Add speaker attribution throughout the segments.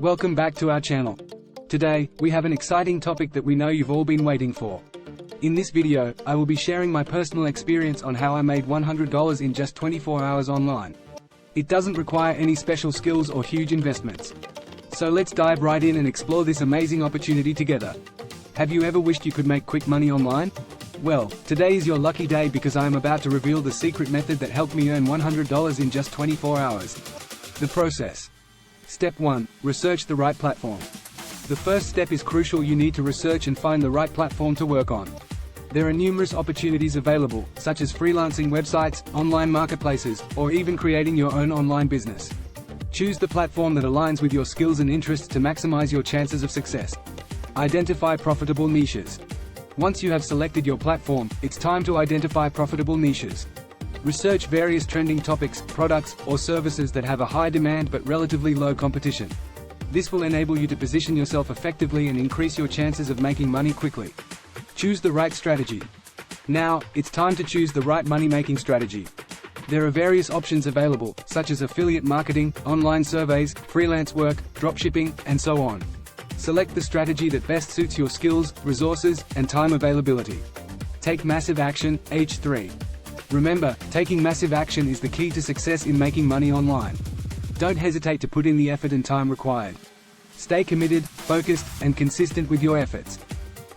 Speaker 1: Welcome back to our channel. Today, we have an exciting topic that we know you've all been waiting for. In this video, I will be sharing my personal experience on how I made $100 in just 24 hours online. It doesn't require any special skills or huge investments. So let's dive right in and explore this amazing opportunity together. Have you ever wished you could make quick money online? Well, today is your lucky day because I am about to reveal the secret method that helped me earn $100 in just 24 hours. The process. Step 1. Research the right platform. The first step is crucial. You need to research and find the right platform to work on. There are numerous opportunities available, such as freelancing websites, online marketplaces, or even creating your own online business. Choose the platform that aligns with your skills and interests to maximize your chances of success. Identify profitable niches. Once you have selected your platform, it's time to identify profitable niches. Research various trending topics, products, or services that have a high demand but relatively low competition. This will enable you to position yourself effectively and increase your chances of making money quickly. Choose the right strategy. Now, it's time to choose the right money-making strategy. There are various options available, such as affiliate marketing, online surveys, freelance work, dropshipping, and so on. Select the strategy that best suits your skills, resources, and time availability. Take massive action, H3. Remember, taking massive action is the key to success in making money online. Don't hesitate to put in the effort and time required. Stay committed, focused, and consistent with your efforts.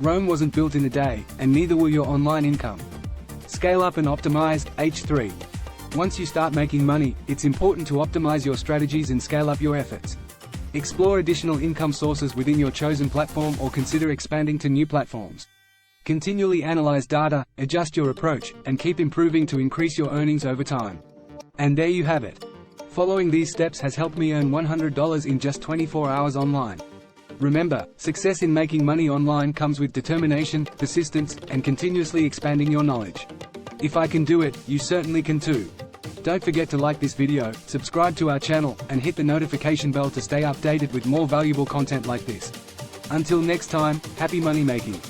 Speaker 1: Rome wasn't built in a day, and neither will your online income. Scale up and optimize, H3. Once you start making money, it's important to optimize your strategies and scale up your efforts. Explore additional income sources within your chosen platform or consider expanding to new platforms. Continually analyze data, adjust your approach, and keep improving to increase your earnings over time. And there you have it. Following these steps has helped me earn $100 in just 24 hours online. Remember, success in making money online comes with determination, persistence, and continuously expanding your knowledge. If I can do it, you certainly can too. Don't forget to like this video, subscribe to our channel, and hit the notification bell to stay updated with more valuable content like this. Until next time, happy money making.